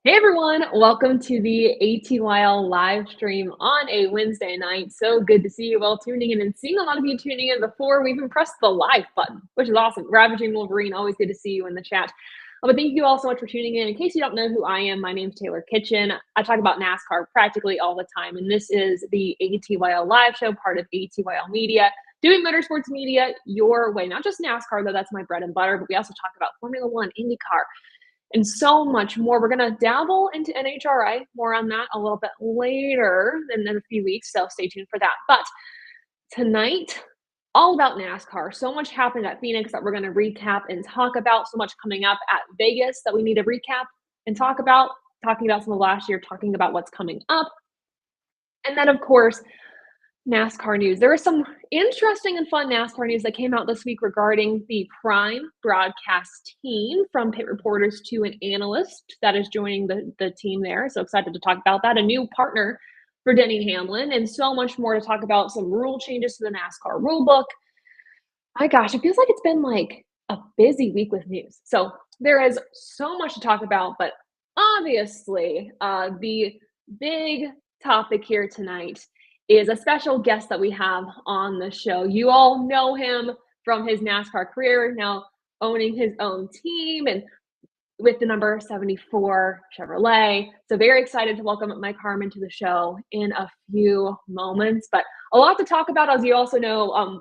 Hey everyone, welcome to the ATYL live stream on a Wednesday night. So good to see you all tuning in and seeing a lot of you tuning in before we even pressed the live button, which is awesome. Ravaging Wolverine, always good to see you in the chat. But thank you all so much for tuning in. In case you don't know who I am, my name's Taylor Kitchen. I talk about NASCAR practically all the time, and this is the ATYL live show, part of ATYL Media, doing motorsports media your way. Not just NASCAR, though, that's my bread and butter, but we also talk about Formula One, IndyCar, and so much more. We're going to dabble into NHRA, more on that a little bit later in a few weeks, so stay tuned for that. But tonight, all about NASCAR. So much happened at Phoenix that we're going to recap and talk about. So much coming up at Vegas that we need to recap and talk about, talking about some of last year, talking about what's coming up. And then, of course, NASCAR news. There is some interesting and fun NASCAR news that came out this week regarding the Prime broadcast team, from pit reporters to an analyst that is joining the team there. So excited to talk about that. A new partner for Denny Hamlin, and so much more to talk about. Some rule changes to the NASCAR rule book. My gosh, it feels like it's been like a busy week with news. So there is so much to talk about, but obviously the big topic here tonight is a special guest that we have on the show. You all know him from his NASCAR career, now owning his own team and with the number 74 Chevrolet. So very excited to welcome Mike Harmon to the show in a few moments. But a lot to talk about. As you also know,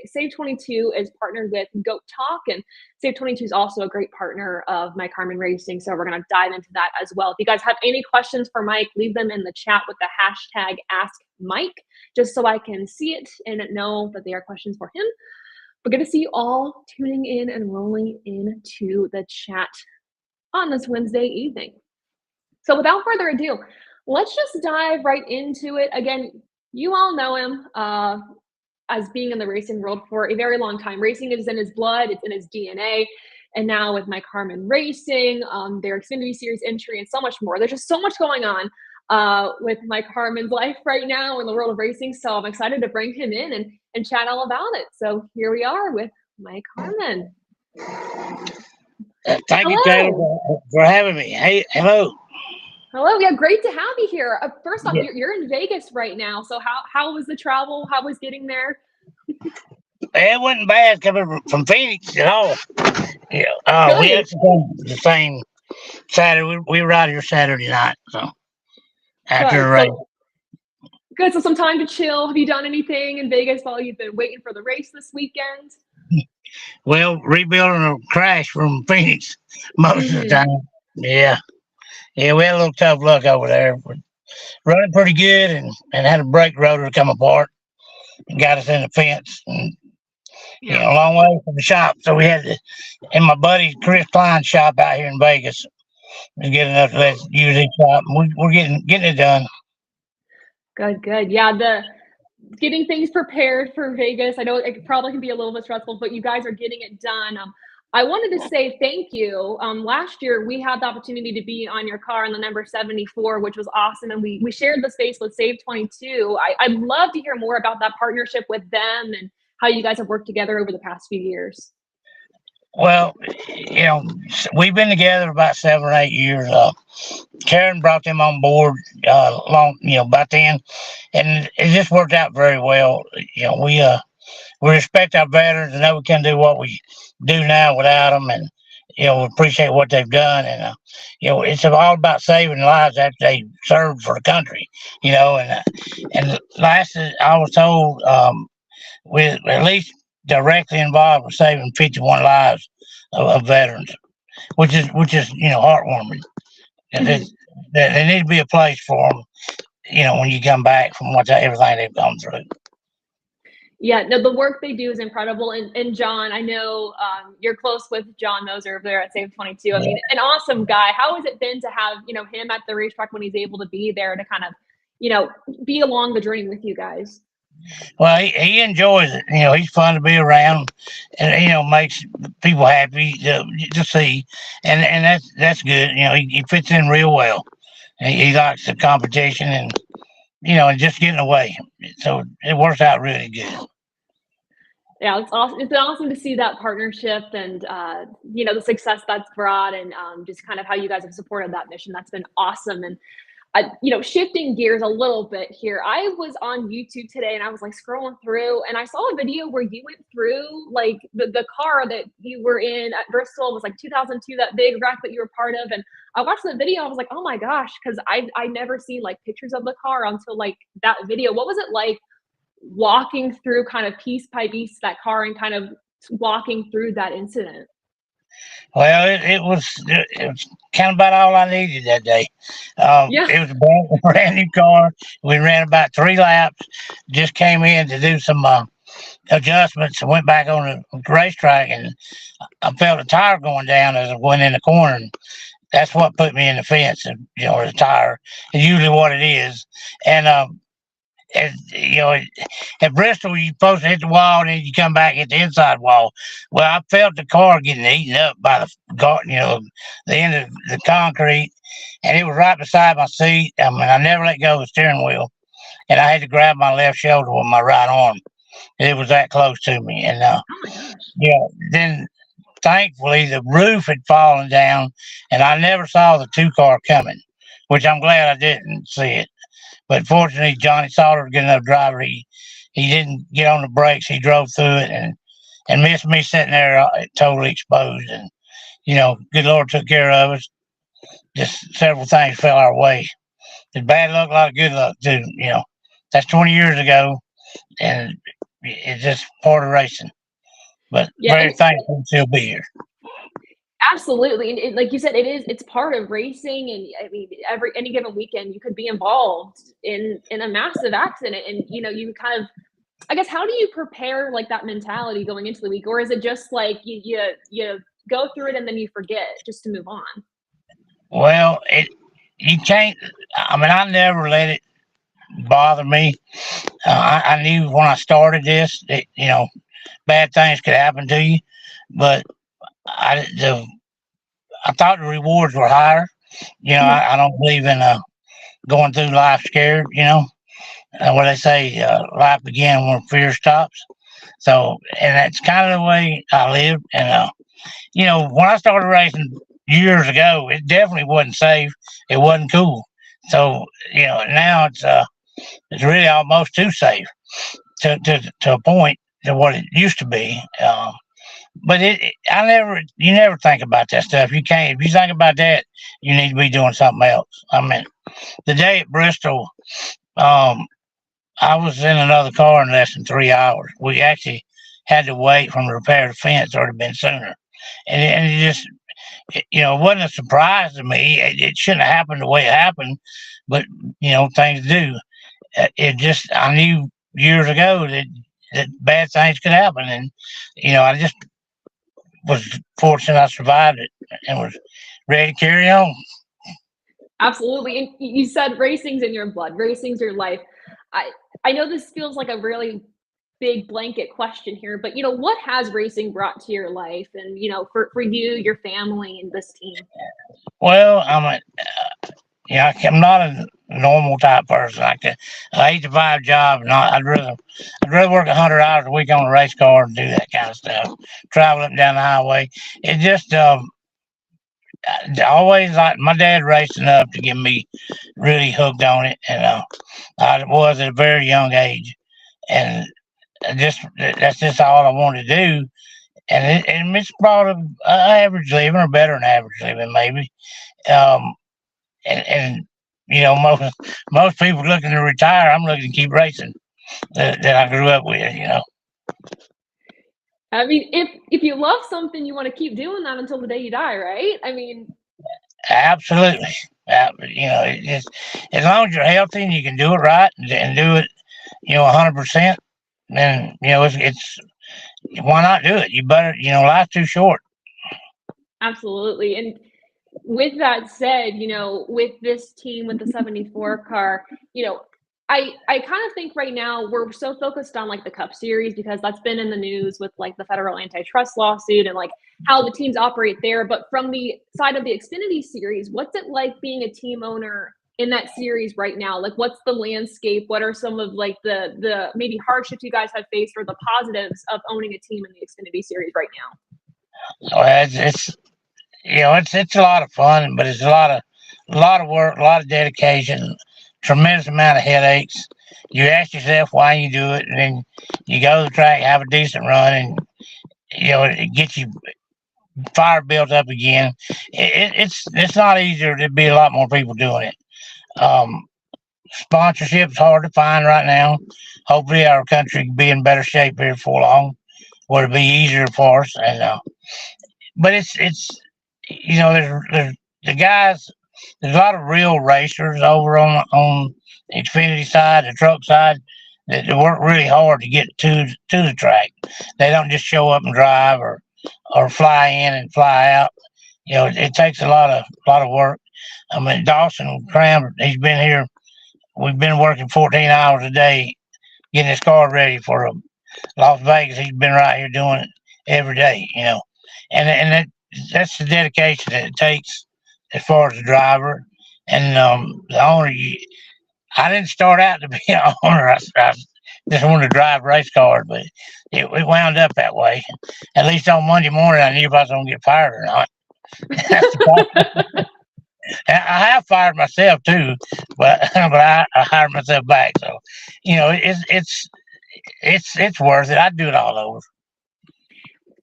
Save 22 is partnered with Goat Talk, and Save 22 is also a great partner of Mike Harmon Racing. So we're going to dive into that as well. If you guys have any questions for Mike, leave them in the chat with the hashtag #AskMike, just so I can see it and know that they are questions for him. But good to see you all tuning in and rolling into the chat on this Wednesday evening. So without further ado, let's just dive right into it. Again, you all know him as being in the racing world for a very long time. Racing is in his blood, it's in his DNA. And now with Mike Harmon Racing, their Xfinity Series entry, and so much more. There's just so much going on with Mike Harmon's life right now in the world of racing. So I'm excited to bring him in and chat all about it. So here we are with Mike Harmon. Thank you, Taylor, for having me. Hey, hello. Hello. Yeah, great to have you here. First off, you're in Vegas right now. So how was the travel? How was getting there? It wasn't bad coming from Phoenix at all. Yeah, we actually came the same Saturday. We were out here Saturday night. So after the race. Good. So some time to chill. Have you done anything in Vegas while you've been waiting for the race this weekend? Well, rebuilding a crash from Phoenix most of the time. Yeah, we had a little tough luck over there. We're running pretty good and had a brake rotor come apart and got us in the fence. And, a long way from the shop. So we had to, and my buddy Chris Klein's shop out here in Vegas was good enough to let us use his shop. And we're getting it done. Good. Yeah, getting things prepared for Vegas. I know it probably can be a little bit stressful, but you guys are getting it done. I wanted to say thank you. Last year, we had the opportunity to be on your car on the number 74, which was awesome. And we shared the space with Save 22. I'd love to hear more about that partnership with them and how you guys have worked together over the past few years. Well, we've been together about 7 or 8 years. Karen brought them on board about then, and it just worked out very well. We respect our veterans and know we can't do what we do now without them, and we appreciate what they've done. And it's all about saving lives after they served for the country. And last I was told, we're at least directly involved with saving 51 lives of veterans, which is heartwarming. And there needs to be a place for them, when you come back from everything they've gone through. Yeah, no, the work they do is incredible. And John, I know you're close with John Moser over there at Save 22. I mean, an awesome guy. How has it been to have, him at the racetrack when he's able to be there to kind of, be along the journey with you guys? Well, he enjoys it. He's fun to be around, and makes people happy to see, and that's good. He fits in real well. He likes the competition and just getting away. So it works out really good. Yeah, it's awesome. It's been awesome to see that partnership and, the success that's brought and, just kind of how you guys have supported that mission. That's been awesome. And shifting gears a little bit here, I was on YouTube today and I was like scrolling through and I saw a video where you went through like the car that you were in at Bristol. It was like 2002, that big wreck that you were part of. And I watched the video. I was like, oh my gosh, because I never seen like pictures of the car until like that video. What was it like walking through kind of piece by piece that car and kind of walking through that incident? Well, it was kind of about all I needed that day. Yeah. It was a brand new car. We ran about 3 laps. Just came in to do some adjustments and went back on the racetrack, and I felt a tire going down as I went in the corner. And that's what put me in the fence. And the tire is usually what it is. And and, at Bristol, you're supposed to hit the wall, and then you come back at the inside wall. Well, I felt the car getting eaten up by the end of the concrete, and it was right beside my seat. I mean, I never let go of the steering wheel, and I had to grab my left shoulder with my right arm. It was that close to me, and Oh my gosh. then thankfully the roof had fallen down, and I never saw the two-car coming, which I'm glad I didn't see it. But fortunately, Johnny Sauter was a good enough driver. He didn't get on the brakes. He drove through it and missed me sitting there totally exposed. And good Lord took care of us. Just several things fell our way. It's bad luck, a lot of good luck too. That's 20 years ago, and it's just part of racing. But Yeah, very and thankful to still be here. absolutely, and like you said, it's part of racing, and I mean, every any given weekend, you could be involved in a massive accident, and you kind of, I guess, how do you prepare like that mentality going into the week, or is it just like you go through it and then you forget just to move on? Well, you can't. I mean, I never let it bother me. I knew when I started this that bad things could happen to you, but I thought the rewards were higher. Mhm. I don't believe in going through life scared. What they say, life begins when fear stops. So, and that's kind of the way I lived. And when I started racing years ago, it definitely wasn't safe. It wasn't cool. So, now it's really almost too safe to a point to what it used to be. But you never think about that stuff. You can't. If you think about that, you need to be doing something else. I mean, the day at Bristol, um, I was in another car in less than 3 hours. We actually had to wait from the repair the fence, or it'd have been sooner. And it just, it wasn't a surprise to me. It shouldn't have happened the way it happened, but things do. It just, I knew years ago that bad things could happen, and I just was fortunate I survived it and was ready to carry on. Absolutely, and you said racing's in your blood, racing's your life. I I know this feels like a really big blanket question here, but what has racing brought to your life and for you, your family, and this team? Well, I'm not a normal type person. Like a 8 to 5 job. Not, I'd rather work 100 hours a week on a race car and do that kind of stuff. Travel up and down the highway. It just always, like, my dad raced enough to get me really hooked on it, and I was at a very young age, and that's just all I wanted to do. And it's brought a average living, or better than average living, maybe. Um, and most people looking to retire. I'm looking to keep racing that I grew up with. I mean, if you love something, you want to keep doing that until the day you die, right? I mean, Absolutely. It just, as long as you're healthy and you can do it right and do it, 100%, then it's why not do it? You better, life's too short. absolutely. And with that said, with this team with the 74 car, I kind of think right now we're so focused on like the Cup Series because that's been in the news with like the federal antitrust lawsuit and like how the teams operate there. But from the side of the Xfinity Series, what's it like being a team owner in that series right now? Like, what's the landscape? What are some of like the maybe hardships you guys have faced, or the positives of owning a team in the Xfinity Series right now? Well, it's a lot of fun, but it's a lot of work, a lot of dedication, tremendous amount of headaches. You ask yourself why you do it, and then you go to the track, have a decent run, and it gets you fire built up again. It's not easier. There'd be a lot more people doing it. Sponsorship's hard to find right now. Hopefully, our country will be in better shape here before long, where it'll be easier for us. And but it's there's the guys. There's a lot of real racers over on the Xfinity side, the truck side, that work really hard to get to the track. They don't just show up and drive or fly in and fly out. It takes a lot of work. I mean, Dawson Cram, he's been here. We've been working 14 hours a day getting his car ready for Las Vegas. He's been right here doing it every day. And that's the dedication that it takes as far as the driver and the owner. I didn't start out to be an owner. I just wanted to drive race cars, but it wound up that way. At least on Monday morning, I knew if I was going to get fired or not. I have fired myself too, but I hired myself back. So, it's worth it. I'd do it all over.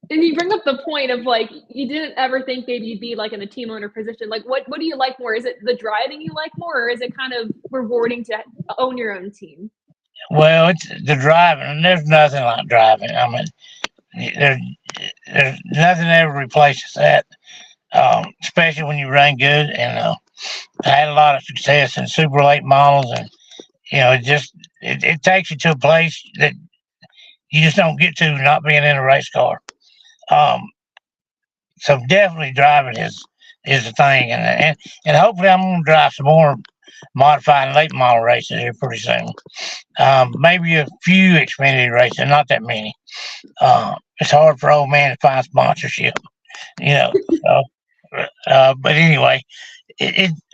And you bring up the point of like you didn't ever think maybe you'd be like in a team owner position. Like, what do you like more? Is it the driving you like more, or is it kind of rewarding to own your own team? Well, it's the driving, and there's nothing like driving. I mean, there's nothing ever replaces that. Especially when you run good. And I had a lot of success in super late models, and it takes you to a place that you just don't get to not being in a race car. So definitely driving is the thing, and hopefully I'm going to drive some more modified late model races here pretty soon. Maybe a few Xfinity races, not that many. It's hard for old man to find sponsorship, So, but anyway,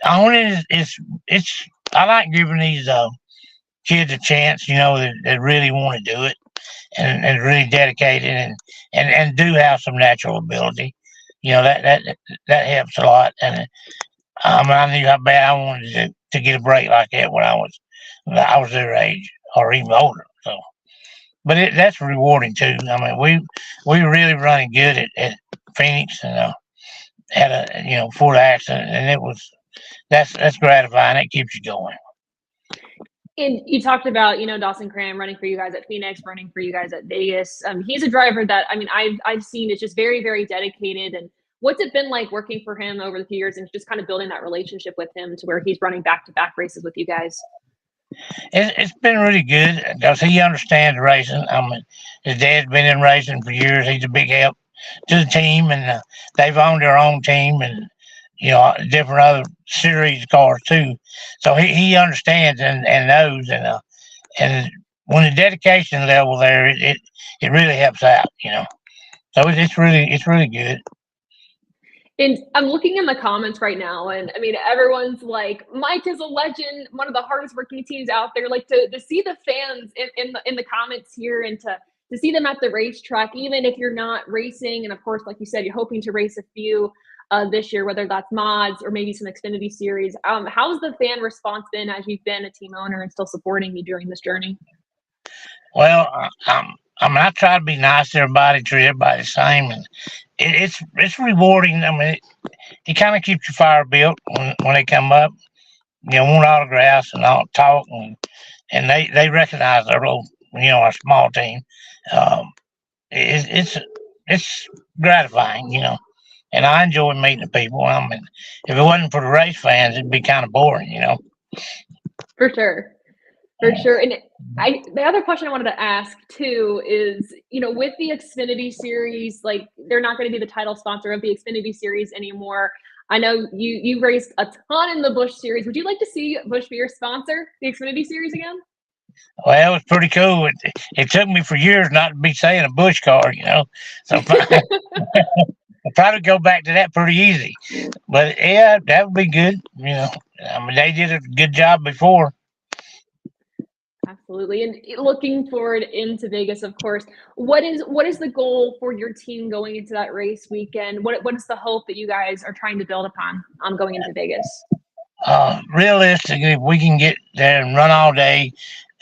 owning it's. I like giving these kids a chance, that really want to do it and really dedicated and do have some natural ability. That helps a lot. And I knew how bad I wanted to get a break like that when I was their age or even older. So, but that's rewarding too. I mean, we were really running good at Phoenix and had a before the accident, and that's gratifying. It keeps you going. And you talked about, Dawson Cram running for you guys at Phoenix, running for you guys at Vegas. He's a driver that, I mean, I've seen is just very, very dedicated. And what's it been like working for him over the few years and just kind of building that relationship with him to where he's running back-to-back races with you guys? It's been really good because he understands racing. I mean, his dad's been in racing for years. He's a big help to the team, and they've owned their own team and different other series cars too. So he understands and knows, and when the dedication level there, it really helps out. So it's really good. And I'm looking in the comments right now, and I mean, everyone's like, Mike is a legend, one of the hardest working teams out there. Like to see the fans in the comments here, and to see them at the racetrack, even if you're not racing. And of course, like you said, you're hoping to race a few this year, whether that's mods or maybe some Xfinity series. How's the fan response been as you've been a team owner and still supporting you during this journey? Well, I mean, I try to be nice to everybody, treat everybody the same, and it's rewarding. I mean, it kind of keeps your fire built when they come up, want autographs and all talk, and they recognize our little, our small team. It's gratifying, and I enjoy meeting the people. I mean, if it wasn't for the race fans, it'd be kind of boring, For sure. For sure. And the other question I wanted to ask too is, with the Xfinity series, like they're not going to be the title sponsor of the Xfinity series anymore. I know you raced a ton in the Busch series. Would you like to see Busch be your sponsor, the Xfinity series again? Well, it was pretty cool. It took me for years not to be saying a Busch car, So I'll try to go back to that pretty easy. But yeah, that would be good. I mean, they did a good job before. Absolutely. And looking forward into Vegas, of course, what is the goal for your team going into that race weekend? What is the hope that you guys are trying to build upon going into Vegas? Realistically, if we can get there and run all day,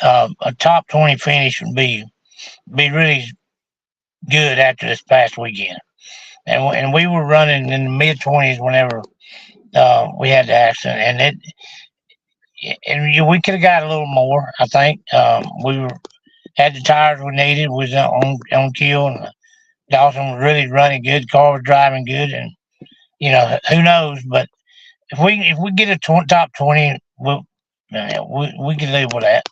a top 20 finish would be really good after this past weekend. And we were running in the mid 20s whenever we had the accident, and we could have got a little more. I think we were had the tires we needed. Was on kill, and Dawson was really running good. Car was driving good, and who knows? But if we get a top 20, we can live with that.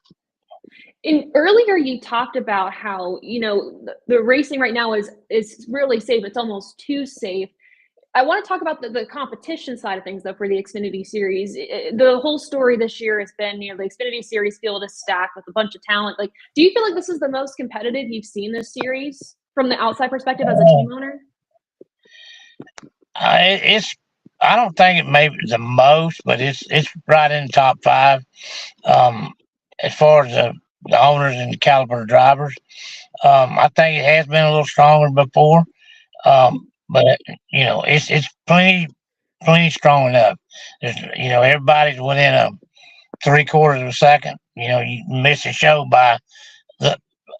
And earlier you talked about how, the racing right now is really safe. It's almost too safe. I want to talk about the competition side of things, though, for the Xfinity Series. The whole story this year has been, the Xfinity Series field is stacked with a bunch of talent. Like, do you feel like this is the most competitive you've seen this series from the outside perspective as a team owner? It's. I don't think it may be the most, but it's right in the top five. As far as the owners and the caliber of drivers, I think it has been a little stronger before. But it's plenty strong enough. Everybody's within a 3/4 of a second. You miss a show by the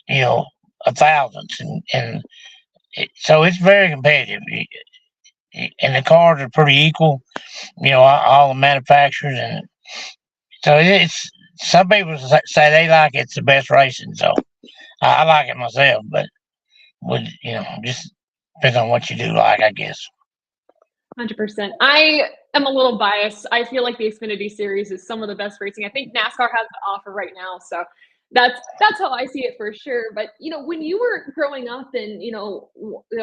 a thousandth, so it's very competitive. And the cars are pretty equal. All the manufacturers, and so it's. Some people say they like it's the best racing, so I like it myself. But would just depends on what you do like, I guess. 100%. I am a little biased. I feel like the Xfinity Series is some of the best racing I think NASCAR has to offer right now. So that's how I see it for sure. But when you were growing up and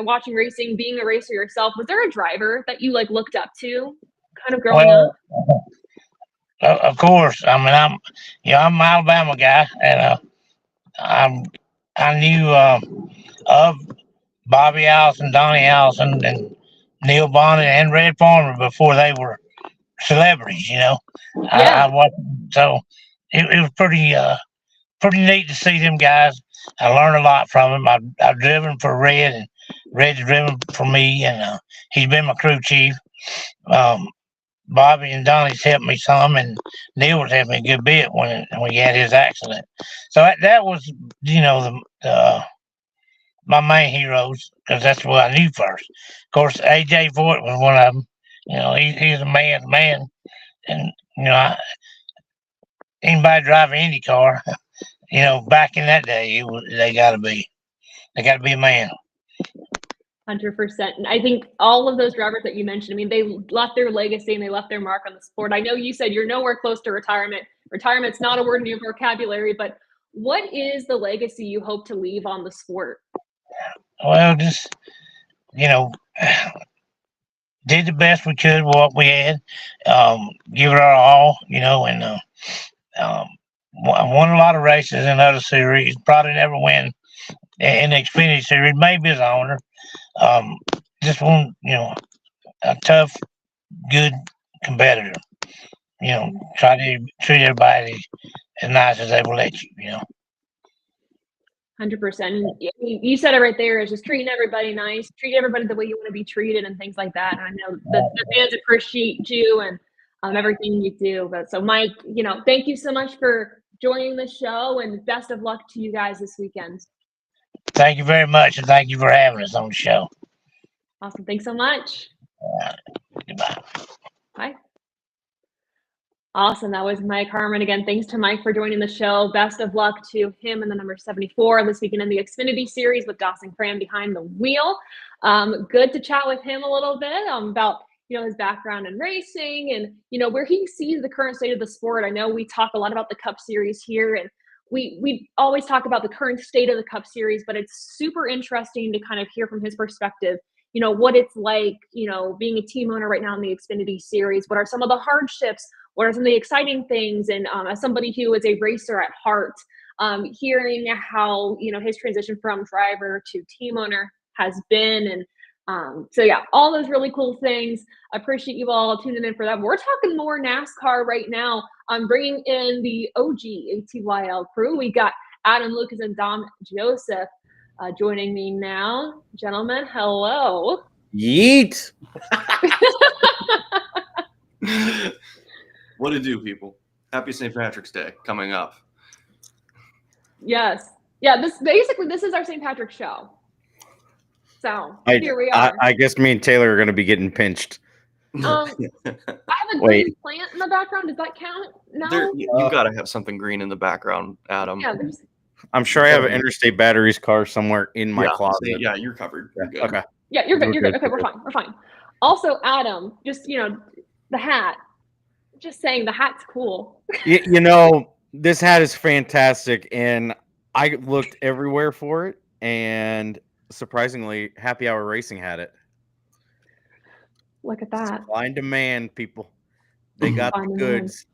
watching racing, being a racer yourself, was there a driver that you looked up to, kind of growing up? Of course. I mean, I'm an Alabama guy, and I'm I knew of Bobby Allison, Donnie Allison, and Neil Bonnet and Red Farmer before they were celebrities. I Yeah. watched, so it was pretty neat to see them guys. I learned a lot from them. I've driven for Red, and Red's driven for me, and he's been my crew chief. Um, Bobby and Donnie's helped me some, and Neil was helping me a good bit when he had his accident. So that was, my main heroes, because that's what I knew first. Of course, AJ Foyt was one of them. He's a man's man, and anybody driving any car, back in that day, they got to be a man. 100%. And I think all of those drivers that you mentioned, I mean, they left their legacy and they left their mark on the sport. I know you said you're nowhere close to retirement. Retirement's not a word in your vocabulary, but what is the legacy you hope to leave on the sport? Well, just, did the best we could with what we had, give it our all, and won a lot of races in other series. Probably never win in the Xfinity Series, maybe as owner. Just one, a tough, good competitor. Try to treat everybody as nice as they will let you. 100%. You said it right there, is just treating everybody nice, treat everybody the way you want to be treated and things like that. And I know the fans appreciate you and everything you do. But so Mike, thank you so much for joining the show, and best of luck to you guys this weekend. Thank you very much, and thank you for having us on the show. Awesome. Thanks so much. Goodbye. Bye. Awesome. That was Mike Harmon. Again, thanks to Mike for joining the show. Best of luck to him and the number 74 this weekend in the Xfinity Series with Dawson Cram behind the wheel. Good to chat with him a little bit about his background in racing and where he sees the current state of the sport. I know we talk a lot about the Cup Series here, and we always talk about the current state of the Cup Series, but it's super interesting to kind of hear from his perspective what it's like being a team owner right now in the Xfinity Series. What are some of the hardships? What are some of the exciting things? And as somebody who is a racer at heart, hearing how his transition from driver to team owner has been, and So yeah, all those really cool things. I appreciate you all tuning in for that. We're talking more NASCAR right now. I'm bringing in the OG ATYL crew. We got Adam Lucas and Dom Joseph joining me now. Gentlemen, hello. Yeet. What to do, people? Happy St. Patrick's Day coming up. Yes. Yeah, this is our St. Patrick's show. So here we are. I guess me and Taylor are going to be getting pinched. I have a green plant in the background. Does that count? No. You've got to have something green in the background, Adam. Yeah, I'm sure I have an Interstate Batteries car somewhere in my closet. Yeah, you're covered. You're good. Okay. Yeah, you're good. You're good. Okay, we're fine. We're fine. Also, Adam, just the hat. Just saying, the hat's cool. This hat is fantastic, and I looked everywhere for it, and surprisingly, Happy Hour Racing had it. Look at that. Supply and demand, people. They got the goods.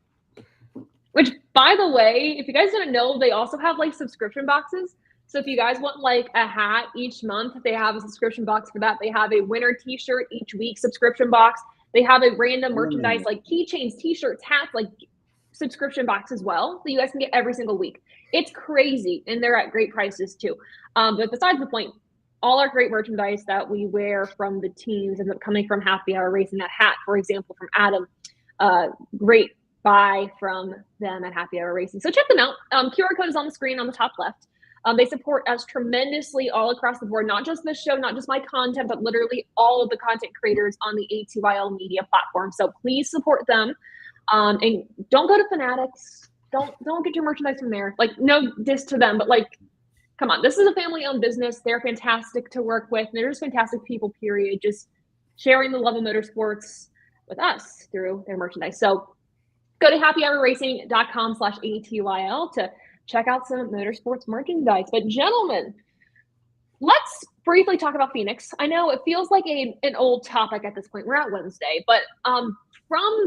Which, by the way, if you guys didn't know, they also have like subscription boxes. So if you guys want like a hat each month, they have a subscription box for that. They have a winter t-shirt each week subscription box. They have a random merchandise like keychains, t-shirts, hats, like subscription box as well that you guys can get every single week. It's crazy, and they're at great prices too. But besides the point, all our great merchandise that we wear from the teams ends up coming from Happy Hour Racing. That hat, for example, from Adam, great buy from them at Happy Hour Racing. So check them out. QR code is on the screen on the top left. They support us tremendously all across the board, not just this show, not just my content, but literally all of the content creators on the ATYL Media platform. So please support them. And don't go to Fanatics. Don't get your merchandise from there. Like, no diss to them, but like, come on. This is a family-owned business. They're fantastic to work with. They're just fantastic people, period. Just sharing the love of motorsports with us through their merchandise. So go to happyhourracing.com/ATYL to check out some motorsports merchandise. But gentlemen, let's briefly talk about Phoenix. I know it feels like an old topic at this point. We're at Wednesday, but from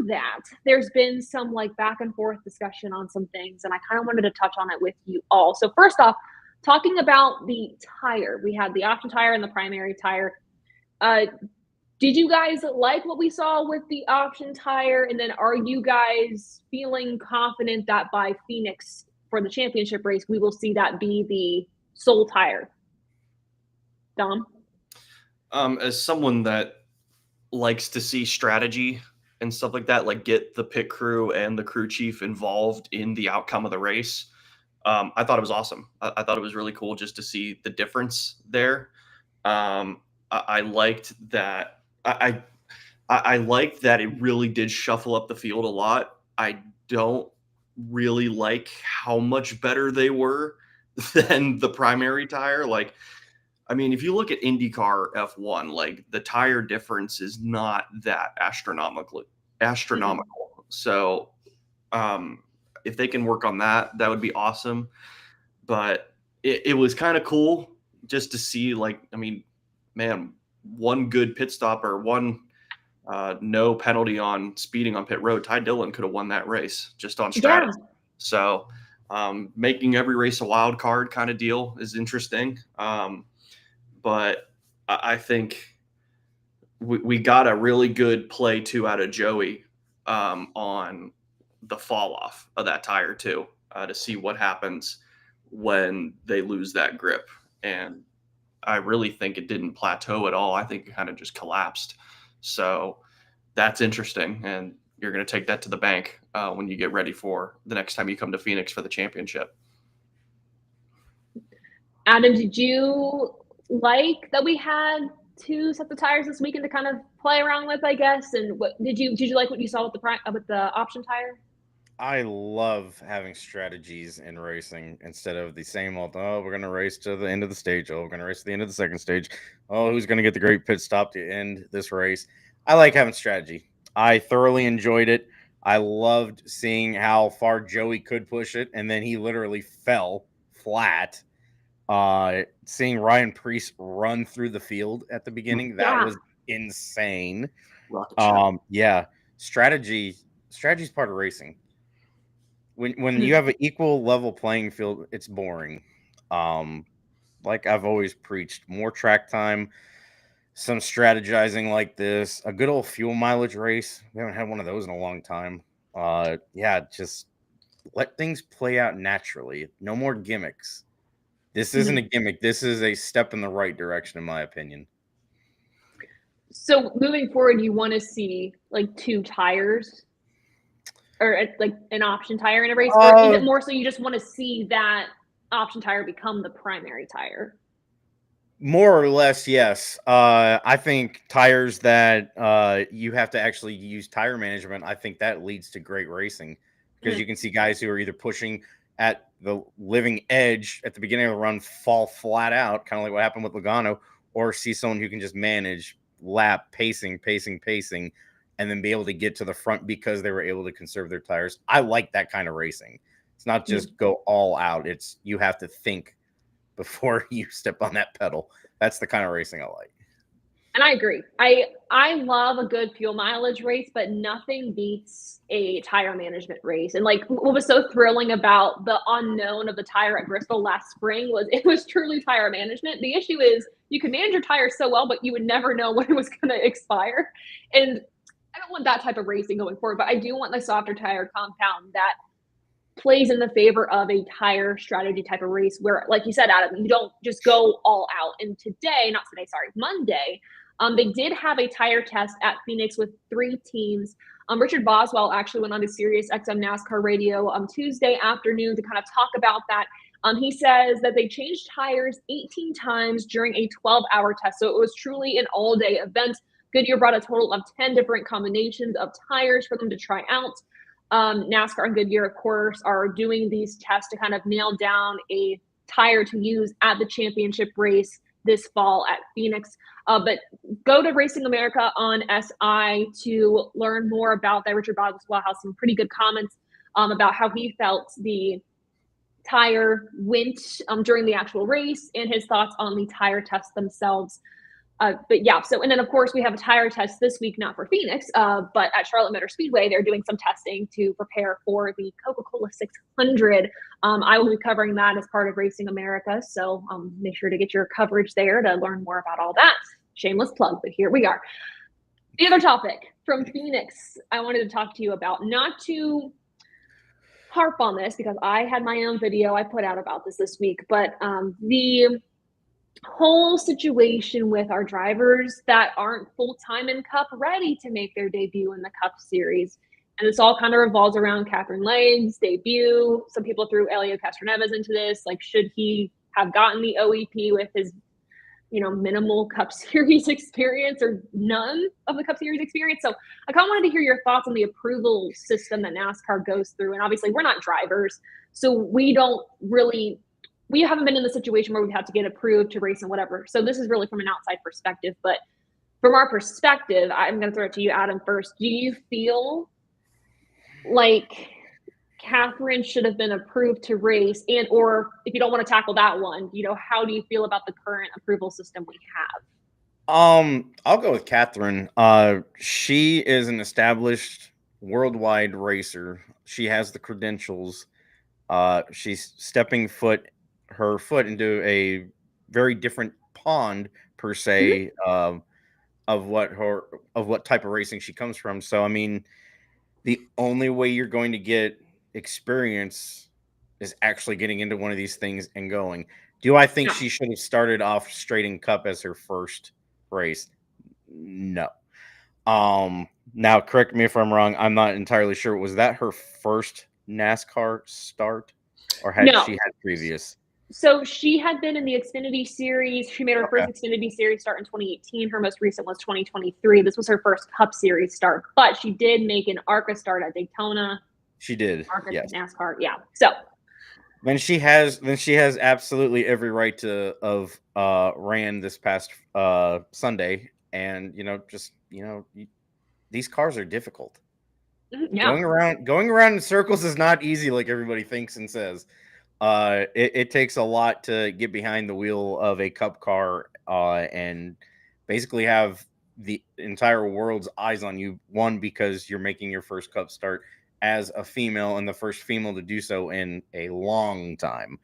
that, there's been some like back and forth discussion on some things, and I kind of wanted to touch on it with you all. So first off, talking about the tire, we had the option tire and the primary tire. Did you guys like what we saw with the option tire? And then are you guys feeling confident that by Phoenix for the championship race, we will see that be the sole tire? Dom? As someone that likes to see strategy and stuff like that, like get the pit crew and the crew chief involved in the outcome of the race, I thought it was awesome. I thought it was really cool just to see the difference there. I liked that. I liked that it really did shuffle up the field a lot. I don't really like how much better they were than the primary tire. Like, I mean, if you look at IndyCar F1, like the tire difference is not that astronomical. So, if they can work on that, that would be awesome. But it was kind of cool just to see, like, I mean, man, one good pit stop or one no penalty on speeding on pit road, Ty Dillon could have won that race just on strategy. Yeah. So making every race a wild card kind of deal is interesting. But I think we got a really good play too out of Joey on the fall off of that tire too, to see what happens when they lose that grip. And I really think it didn't plateau at all. I think it kind of just collapsed. So that's interesting. And you're going to take that to the bank when you get ready for the next time you come to Phoenix for the championship. Adam, did you like that we had two sets of tires this weekend to kind of play around with, I guess? And what did you like what you saw with the option tire? I love having strategies in racing instead of the same old, oh, we're going to race to the end of the stage. Oh, we're going to race to the end of the second stage. Oh, who's going to get the great pit stop to end this race? I like having strategy. I thoroughly enjoyed it. I loved seeing how far Joey could push it, and then he literally fell flat. Seeing Ryan Preece run through the field at the beginning, that was insane. Yeah, strategy's part of racing. When you have an equal level playing field, it's boring. Like I've always preached, more track time, some strategizing like this, a good old fuel mileage race. We haven't had one of those in a long time. Yeah, just let things play out naturally. No more gimmicks. This isn't a gimmick. This is a step in the right direction, in my opinion. So moving forward, you want to see like 2 tires or like an option tire in a race, or is it more so you just want to see that option tire become the primary tire? More or less, yes. I think tires that you have to actually use tire management, I think that leads to great racing, because you can see guys who are either pushing at the living edge at the beginning of the run fall flat out, kind of like what happened with Logano, or see someone who can just manage lap pacing, and then be able to get to the front because they were able to conserve their tires. I like that kind of racing. It's not just go all out. It's you have to think before you step on that pedal. That's the kind of racing I like. And I agree. I love a good fuel mileage race, but nothing beats a tire management race. And like what was so thrilling about the unknown of the tire at Bristol last spring was it was truly tire management. The issue is you could manage your tires so well, but you would never know when it was going to expire. And I don't want that type of racing going forward, but I do want the softer tire compound that plays in the favor of a tire strategy type of race where, like you said, Adam, you don't just go all out. And Monday, they did have a tire test at Phoenix with 3 teams. Richard Boswell actually went on to Sirius XM NASCAR radio Tuesday afternoon to kind of talk about that. He says that they changed tires 18 times during a 12-hour test. So it was truly an all-day event. Goodyear brought a total of 10 different combinations of tires for them to try out. NASCAR and Goodyear, of course, are doing these tests to kind of nail down a tire to use at the championship race this fall at Phoenix. But go to Racing America on SI to learn more about that. Richard Boswell has some pretty good comments about how he felt the tire went during the actual race and his thoughts on the tire tests themselves. But yeah, so, and then of course we have a tire test this week, not for Phoenix, but at Charlotte Motor Speedway, they're doing some testing to prepare for the Coca-Cola 600. I will be covering that as part of Racing America. So make sure to get your coverage there to learn more about all that. Shameless plug, but here we are. The other topic from Phoenix I wanted to talk to you about, not to harp on this because I had my own video I put out about this week, but the whole situation with our drivers that aren't full-time in Cup ready to make their debut in the Cup Series. And this all kind of revolves around Catherine Laig's debut. Some people threw Elio Castroneves into this. Like, should he have gotten the OEP with his, minimal Cup Series experience or none of the Cup Series experience? So I kind of wanted to hear your thoughts on the approval system that NASCAR goes through. And obviously we're not drivers, so we haven't been in the situation where we've had to get approved to race and whatever. So this is really from an outside perspective. But from our perspective, I'm going to throw it to you, Adam, first. Do you feel like Catherine should have been approved to race? And or if you don't want to tackle that one, how do you feel about the current approval system we have? I'll go with Catherine. She is an established worldwide racer. She has the credentials. She's stepping her foot into a very different pond per se of what type of racing she comes from. So I mean, the only way you're going to get experience is actually getting into one of these things and going. Do I think she should have started off straight in Cup as her first race? No. Now correct me if I'm wrong. I'm not entirely sure. Was that her first NASCAR start, or had she had previous? So she had been in the Xfinity Series. She made her first Xfinity Series start in 2018. Her most recent was 2023. This was her first Cup Series start, but she did make an ARCA start at Daytona. She did. ARCA, yes. NASCAR, yeah. So then she has absolutely every right to ran this past Sunday, and these cars are difficult. Yeah. Going around in circles is not easy like everybody thinks and says. It takes a lot to get behind the wheel of a Cup car and basically have the entire world's eyes on you. One, because you're making your first Cup start as a female and the first female to do so in a long time.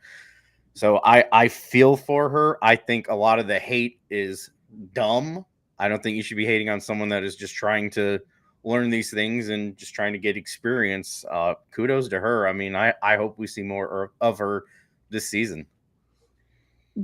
So I feel for her. I think a lot of the hate is dumb I don't think you should be hating on someone that is just trying to learn these things and just trying to get experience. Kudos to her. I mean, I hope we see more of her this season.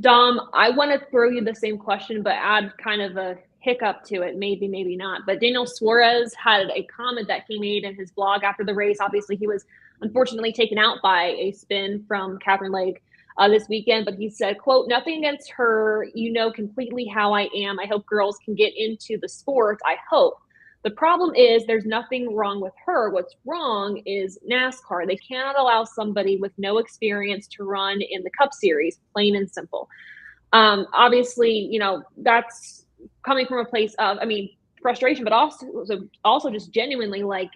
Dom, I want to throw you the same question, but add kind of a hiccup to it. Maybe, maybe not. But Daniel Suarez had a comment that he made in his blog after the race. Obviously, he was unfortunately taken out by a spin from Catherine Legge this weekend. But he said, quote, "Nothing against her. You know completely how I am. I hope girls can get into the sport. I hope. The problem is there's nothing wrong with her. What's wrong is NASCAR. They cannot allow somebody with no experience to run in the Cup Series, plain and simple." Obviously, you know, that's coming from a place of, I mean, frustration, but also just genuinely like,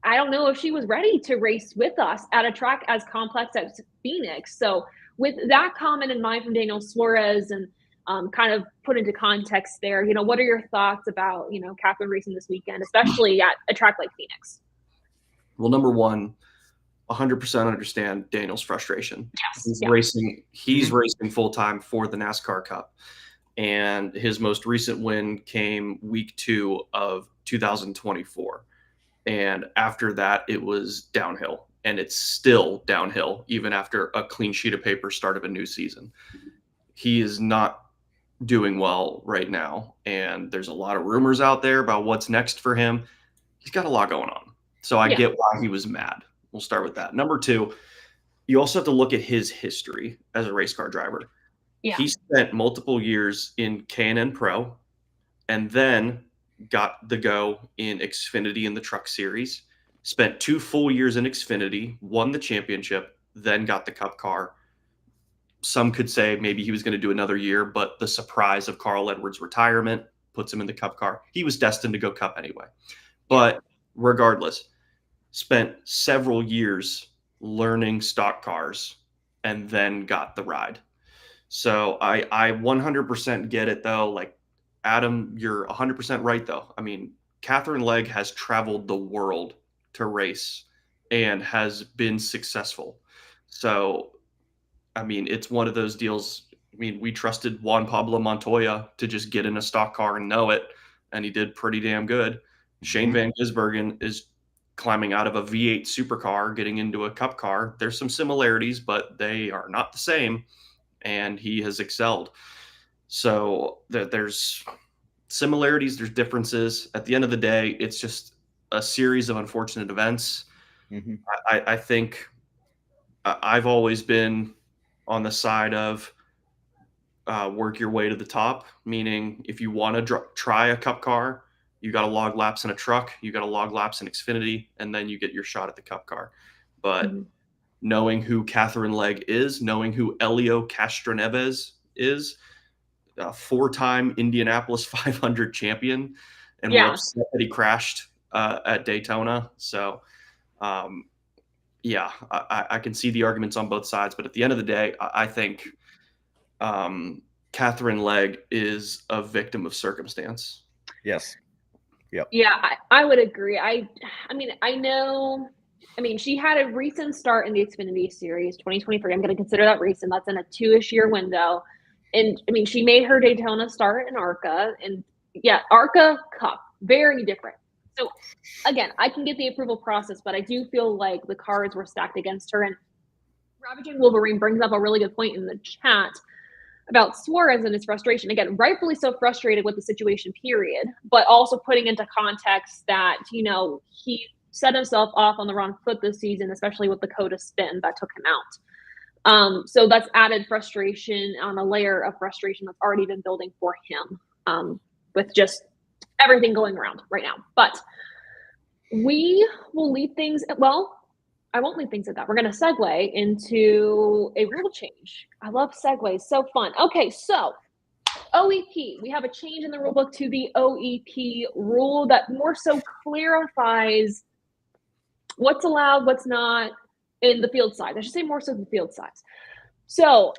I don't know if she was ready to race with us at a track as complex as Phoenix. So with that comment in mind from Daniel Suarez and kind of put into context there, you know, what are your thoughts about, you know, Catherine racing this weekend, especially at a track like Phoenix? Well, number one, 100% understand Daniel's frustration. Yes. He's racing full time for the NASCAR Cup. And his most recent win came week 2 of 2024. And after that, it was downhill. And it's still downhill, even after a clean sheet of paper start of a new season. He is not doing well right now. And there's a lot of rumors out there about what's next for him. He's got a lot going on. So I get why he was mad. We'll start with that. Number 2, you also have to look at his history as a race car driver. Yeah. He spent multiple years in K&N Pro and then got the go in Xfinity in the Truck Series, spent 2 full years in Xfinity, won the championship, then got the Cup car. Some could say maybe he was going to do another year, but the surprise of Carl Edwards' retirement puts him in the Cup car. He was destined to go Cup anyway. But regardless, spent several years learning stock cars and then got the ride. So I 100% get it though. Like, Adam, you're 100% right though. I mean, Catherine Legge has traveled the world to race and has been successful. So, I mean, it's one of those deals. I mean, we trusted Juan Pablo Montoya to just get in a stock car and know it, and he did pretty damn good. Shane Van Gisbergen is climbing out of a V8 supercar, getting into a Cup car. There's some similarities, but they are not the same, and he has excelled. So there's similarities, there's differences. At the end of the day, it's just a series of unfortunate events. I think I've always been on the side of work your way to the top, meaning if you want to try a Cup car, you got to log laps in a truck, you got to log laps in Xfinity, and then you get your shot at the Cup car. But knowing who Catherine Legge is, knowing who Elio Castroneves is, a 4-time Indianapolis 500 champion, and we're upset that he crashed at Daytona. So, I can see the arguments on both sides. But at the end of the day, I think Catherine Legge is a victim of circumstance. Yes. Yep. Yeah, I would agree. I mean, she had a recent start in the Xfinity Series 2023. I'm going to consider that recent. That's in a 2-ish year window. And I mean, she made her Daytona start in ARCA, and ARCA Cup, very different. So again, I can get the approval process, but I do feel like the cards were stacked against her. And Ravaging Wolverine brings up a really good point in the chat about Suarez and his frustration. Again, rightfully so frustrated with the situation, period, but also putting into context that, you know, he set himself off on the wrong foot this season, especially with the Coda spin that took him out. So that's added frustration on a layer of frustration that's already been building for him with just everything going around right now. But we will leave things I won't leave things at that. We're going to segue into a rule change. I love segues. So fun. Okay, so OEP. We have a change in the rule book to the OEP rule that more so clarifies what's allowed, what's not in the field size. I should say more so the field size. So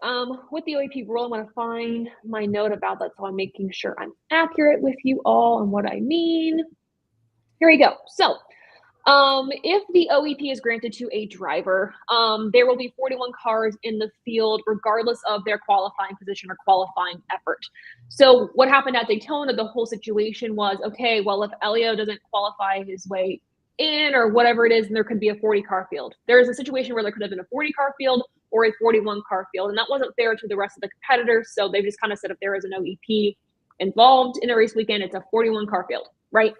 with the OEP rule, I'm going to find my note about that, so I'm making sure I'm accurate with you all on what I mean. Here we go. So If the OEP is granted to a driver, there will be 41 cars in the field, regardless of their qualifying position or qualifying effort. So what happened at Daytona, the whole situation was, okay, well, if Elio doesn't qualify his way in or whatever it is, and there could be a 40-car field. There's a situation where there could have been a 40-car field or a 41-car field, and that wasn't fair to the rest of the competitors. So they just kind of said if there is an OEP involved in a race weekend, it's a 41-car field, right?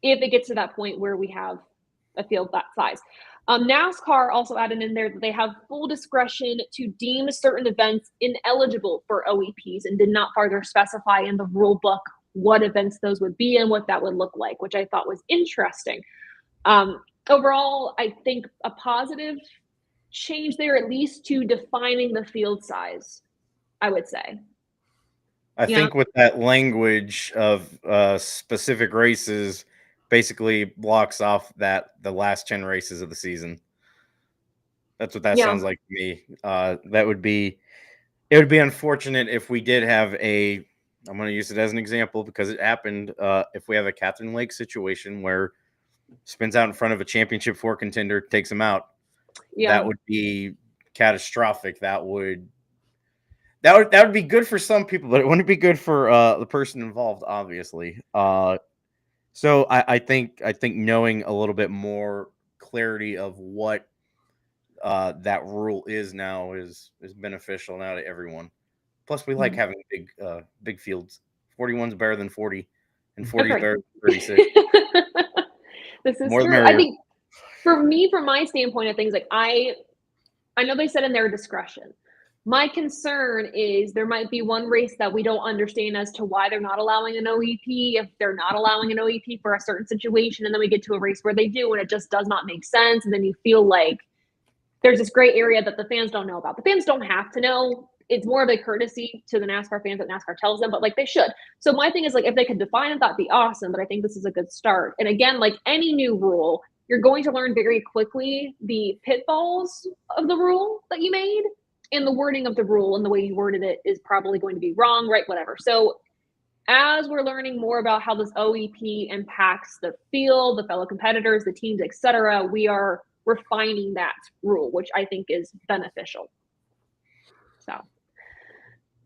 If it gets to that point where we have a field that size. NASCAR also added in there that they have full discretion to deem certain events ineligible for OEPs and did not further specify in the rule book what events those would be and what that would look like, which I thought was interesting. Overall, I think a positive change there, at least to defining the field size, I would say. I think with that language of specific races, basically blocks off the last 10 races of the season. That's what that sounds like to me. It would be unfortunate if we did have I'm going to use it as an example because it happened. If we have a Captain Lake situation where spins out in front of a championship 4 contender, takes him out, that would be catastrophic. That would be good for some people, but it wouldn't be good for the person involved, obviously. So I think knowing a little bit more clarity of what that rule is now is beneficial now to everyone. Plus, we like having big fields. 41's better than 40, and 40 is better than 36. This is true. I think for me, from my standpoint of things, like I know they said in their discretion. My concern is there might be one race that we don't understand as to why they're not allowing an OEP, if they're not allowing an OEP for a certain situation, and then we get to a race where they do and it just does not make sense, and then you feel like there's this gray area that the fans don't know about. The fans don't have to know. It's more of a courtesy to the NASCAR fans that NASCAR tells them, but like they should. So my thing is like if they could define it, that'd be awesome, but I think this is a good start. And again, like any new rule, you're going to learn very quickly the pitfalls of the rule that you made. And the wording of the rule and the way you worded it is probably going to be wrong, right? Whatever. So as we're learning more about how this OEP impacts the field, the fellow competitors, the teams, etc., we are refining that rule, which I think is beneficial. So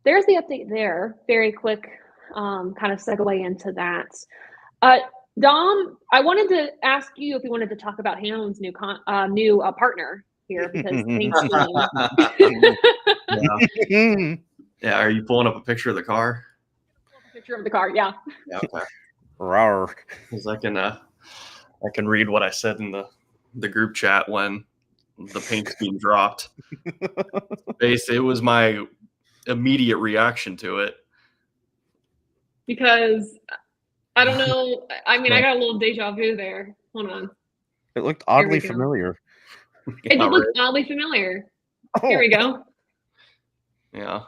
there's the update there. Very quick kind of segue into that. Dom, I wanted to ask you if you wanted to talk about Hamlin's new partner here because things Yeah, are you pulling up a picture of the car? Picture of the car, yeah. Okay. Rawr. Because I can read what I said in the group chat when the paint's being dropped. Basically, it was my immediate reaction to it. Because I don't know. I mean, I got a little deja vu there. Hold on. It looked oddly familiar. It did look oddly familiar. Here we go. Yeah.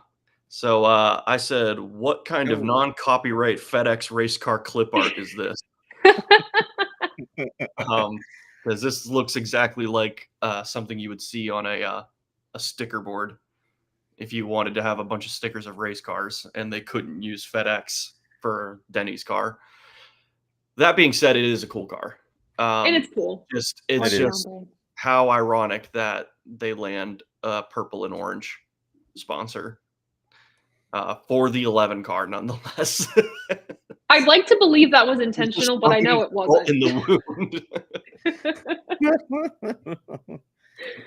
So I said, what kind of non-copyright FedEx race car clip art is this? Because this looks exactly like something you would see on a sticker board if you wanted to have a bunch of stickers of race cars and they couldn't use FedEx for Denny's car. That being said, it is a cool car. And it's cool. It's just how ironic that they land a purple and orange sponsor for the 11 car, nonetheless. I'd like to believe that was intentional, but I know it wasn't. In the wound.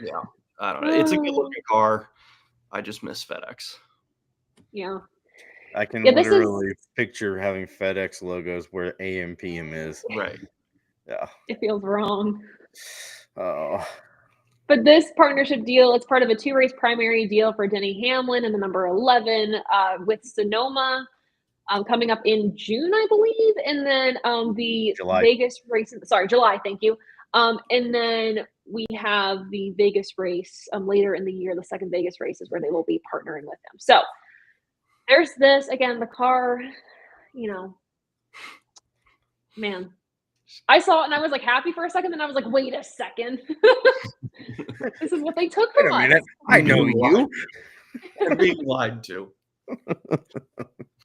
Yeah, I don't know. It's a good looking car. I just miss FedEx. Yeah. I can literally picture having FedEx logos where AM PM is. Right. Yeah. It feels wrong. Oh. But this partnership deal, it's part of a 2-race primary deal for Denny Hamlin and the number 11 with Sonoma coming up in June, I believe. And then the Vegas race, July, thank you. And then we have the Vegas race later in the year. The second Vegas race is where they will be partnering with them. So there's this. Again, the car, man. I saw it and I was like happy for a second. And I was like, wait a second. This is what they took from us. I know you. I'm being lied to.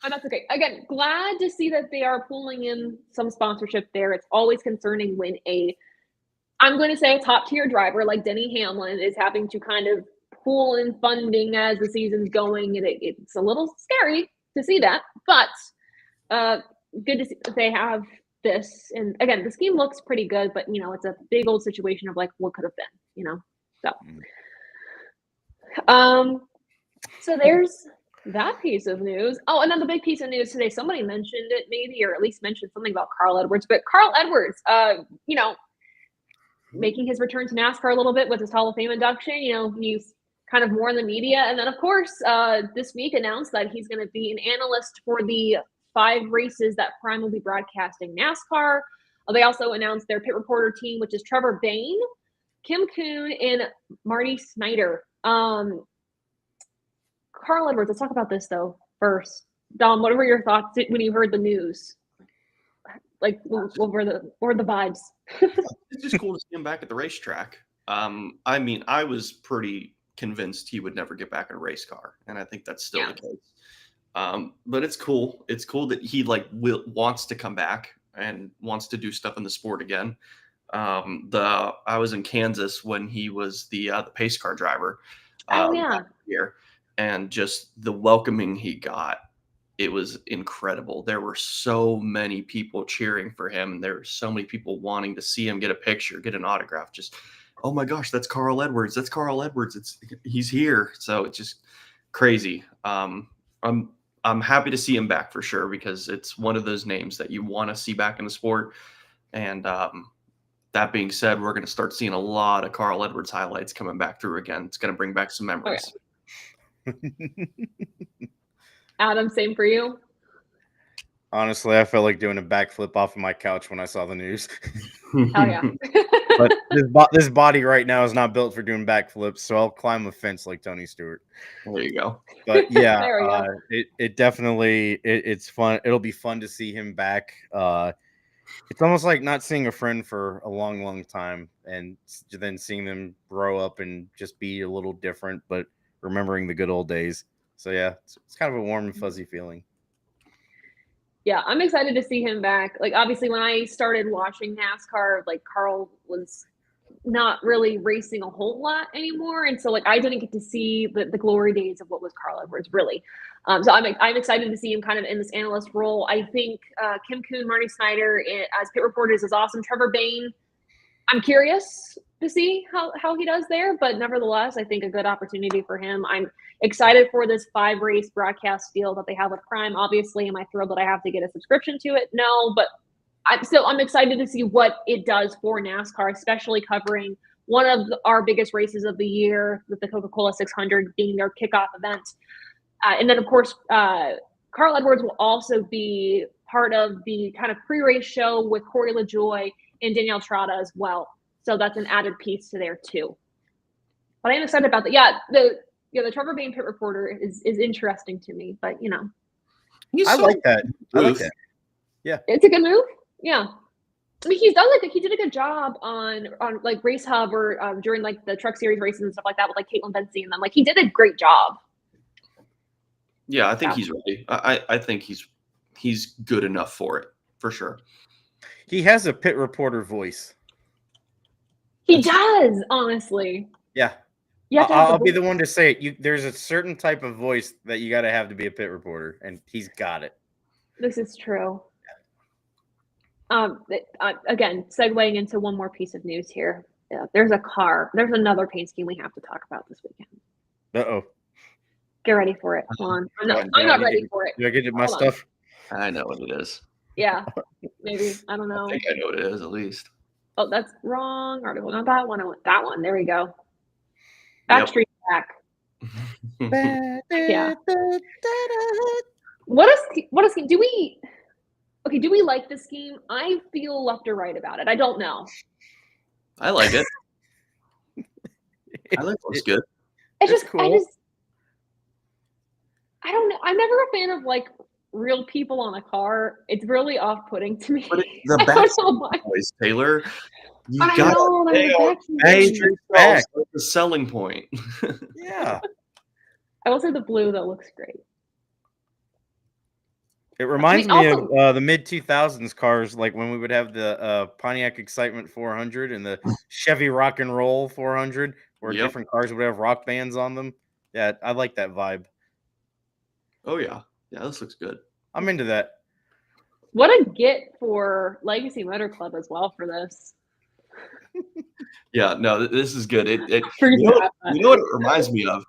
Oh, that's okay. Again, glad to see that they are pulling in some sponsorship there. It's always concerning when I'm going to say a top tier driver like Denny Hamlin is having to kind of pull in funding as the season's going, and it's a little scary to see that. But good to see that they have this. And again, the scheme looks pretty good, but it's a big old situation of like what could have been, So, so there's that piece of news. Oh, another big piece of news today. Somebody mentioned it maybe, or at least mentioned something about Carl Edwards. But Carl Edwards, making his return to NASCAR a little bit with his Hall of Fame induction. He's kind of more in the media. And then, of course, this week announced that he's going to be an analyst for the 5 races that Prime will be broadcasting NASCAR. They also announced their pit reporter team, which is Trevor Bayne, Kim Kuhn, and Marty Snyder. Carl Edwards, let's talk about this, though, first. Dom, what were your thoughts when you heard the news? Like, what were the vibes? It's just cool to see him back at the racetrack. I mean, I was pretty convinced he would never get back in a race car, and I think that's still the case. But it's cool. It's cool that he wants to come back and wants to do stuff in the sport again. I was in Kansas when he was the pace car driver. Here, and just the welcoming he got, it was incredible. There were so many people cheering for him, and there were so many people wanting to see him get a picture, get an autograph. Just, oh my gosh, that's Carl Edwards. That's Carl Edwards. He's here. So it's just crazy. I'm happy to see him back for sure, because it's one of those names that you want to see back in the sport. And that being said, we're going to start seeing a lot of Carl Edwards highlights coming back through again. It's going to bring back some memories. Adam, same for you? Honestly, I felt like doing a backflip off of my couch when I saw the news. Hell yeah. But this body right now is not built for doing backflips, so I'll climb a fence like Tony Stewart. There you go. But yeah, There we go. It definitely it's fun. It'll be fun to see him back. It's almost like not seeing a friend for a long, long time, and then seeing them grow up and just be a little different, but remembering the good old days. So yeah, it's kind of a warm and fuzzy feeling. Yeah, I'm excited to see him back. Like, obviously, when I started watching NASCAR, like, Carl was not really racing a whole lot anymore, and so like I didn't get to see the glory days of what was Carl Edwards, really. So I'm excited to see him kind of in this analyst role. I think Kim Kuhn, Marty Snyder as pit reporters is awesome. Trevor Bayne, I'm curious to see how he does there, but nevertheless, I think a good opportunity for him. I'm excited for this 5-race broadcast deal that they have with Prime. Obviously, am I thrilled that I have to get a subscription to it? No, but I'm excited to see what it does for NASCAR, especially covering one of our biggest races of the year, with the Coca-Cola 600 being their kickoff event. And then, of course, Carl Edwards will also be part of the kind of pre-race show with Corey LaJoie and Danielle Trotta as well. So that's an added piece to there too. But I am excited about that. Yeah, the Trevor Bayne pit reporter is interesting to me, but I like that. I like that. Yeah, it's a good move. Yeah, I mean, he did a good job on like Race Hub or during like the Truck Series races and stuff like that with like Caitlin Benzie and them. Like, he did a great job. Yeah, I think he's ready. I think he's good enough for it, for sure. He has a pit reporter voice. He does, honestly. Yeah. I'll be the one to say it. There's a certain type of voice that you got to have to be a pit reporter, and he's got it. This is true. Again, segueing into one more piece of news here. There's another paint scheme we have to talk about this weekend. Uh-oh. Get ready for it. Hold on. I'm not ready for it. Do I get my stuff? I know what it is. Yeah, maybe. I don't know. I think I know what it is, at least. Oh, that's wrong article. Not that one. I want that one. There we go. Backstreet back. Yeah. What is do we like the scheme? I feel left or right about it. I don't know. I like it. I think it looks good. It's just cool. I don't know. I'm never a fan of like real people on a car. It's really off-putting to me. But the Backstreet Boys, Taylor. You got back. That's the selling point. Yeah. I will say the blue though looks great. It reminds me also, of the mid 2000s cars, like when we would have the Pontiac Excitement 400 and the Chevy Rock and Roll 400, where Yep. different cars would have rock bands on them. Yeah, I like that vibe. Oh yeah, yeah, this looks good. I'm into that. what a get for Legacy Motor Club as well for this. Yeah, no, this is good. It Cruising you at know what it reminds me of?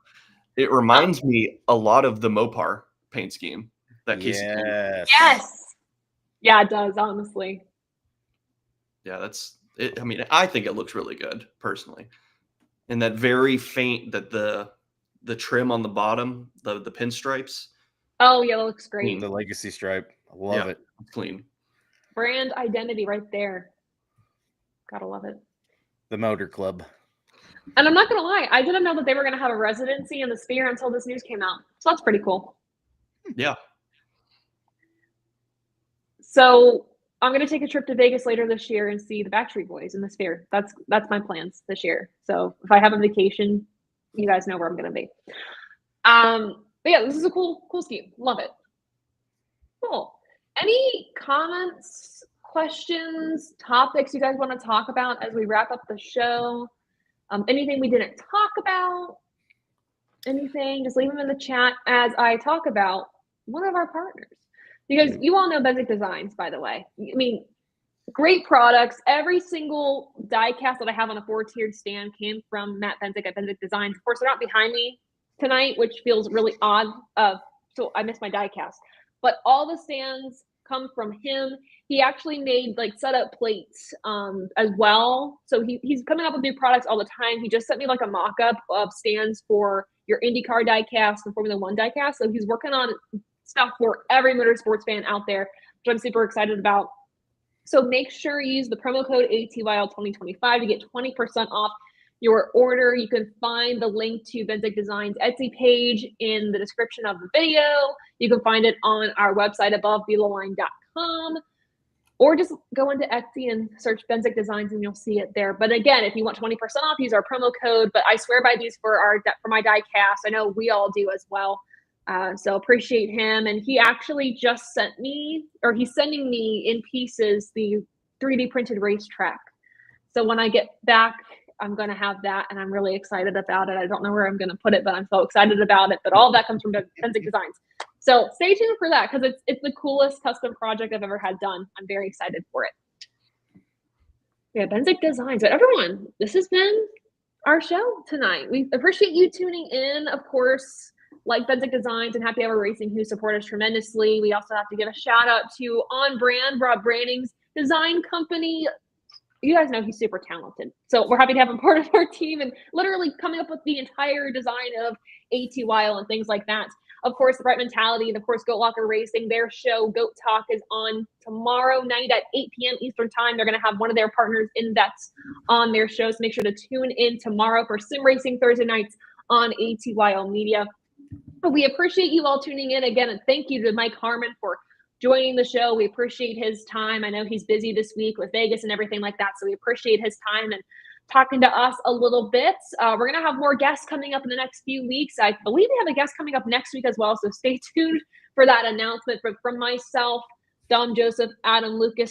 It reminds me a lot of the Mopar paint scheme that Casey came up with. Yes. Yeah, it does, honestly. Yeah, that's it. I mean, I think it looks really good personally. And that very faint that the trim on the bottom, the pinstripes. Oh, yeah, that looks great. Clean. The Legacy stripe. I love it. It's clean. Brand identity right there. Gotta love it. The Motor Club. And I'm not gonna lie, I didn't know that they were gonna have a residency in the Sphere until this news came out. So that's pretty cool. Yeah. So I'm gonna take a trip to Vegas later this year and see the Backstreet Boys in the Sphere. That's my plans this year. So if I have a vacation, you guys know where I'm gonna be. But yeah, this is a cool scheme. Love it. Cool. Any comments, questions, topics you guys want to talk about as we wrap up the show? Anything we didn't talk about? Anything? Just leave them in the chat as I talk about one of our partners. Because you all know Benzik Designs, by the way. I mean, great products. Every single die cast that I have on a 4-tiered stand came from Matt Benzik at Benzik Designs. Of course, they're not behind me tonight, which feels really odd. So I missed my die cast. But all the stands come from him. He actually made like setup plates as well. So he's coming up with new products all the time. He just sent me like a mock-up of stands for your IndyCar die cast and Formula One die cast. So he's working on stuff for every motorsports fan out there, which I'm super excited about. So make sure you use the promo code ATYL 2025 to get 20% off your order. You can find the link to Benzik Designs Etsy page in the description of the video. You can find it on our website abovebelaline.com, or just go into Etsy and search Benzik Designs and you'll see it there. But again, if you want 20% off, use our promo code. But I swear by these for my die cast. I know we all do as well. So appreciate him. And he actually just sent me, or he's sending me in pieces, the 3D printed racetrack. So when I get back, I'm going to have that, and I'm really excited about it. I don't know where I'm going to put it, but I'm so excited about it. But all of that comes from Benzik Designs. So stay tuned for that, because it's the coolest custom project I've ever had done. I'm very excited for it. Yeah, Benzik Designs. But everyone, this has been our show tonight. We appreciate you tuning in. Of course, like Benzik Designs and Happy Hour Racing, who support us tremendously. We also have to give a shout out to On Brand, Rob Branning's design company. You guys know he's super talented. So we're happy to have him part of our team and literally coming up with the entire design of ATYL and things like that. Of course, the Right Mentality and of course, Goat Locker Racing, their show, Goat Talk, is on tomorrow night at 8 p.m. Eastern time. They're going to have one of their partners in that's on their show. So make sure to tune in tomorrow for Sim Racing Thursday nights on ATYL Media. We appreciate you all tuning in again, and thank you to Mike Harmon for joining the show. We appreciate his time. I know he's busy this week with Vegas and everything like that, so we appreciate his time and talking to us a little bit. We're going to have more guests coming up in the next few weeks. I believe we have a guest coming up next week as well, so stay tuned for that announcement. But from myself, Dom Joseph, Adam Lucas,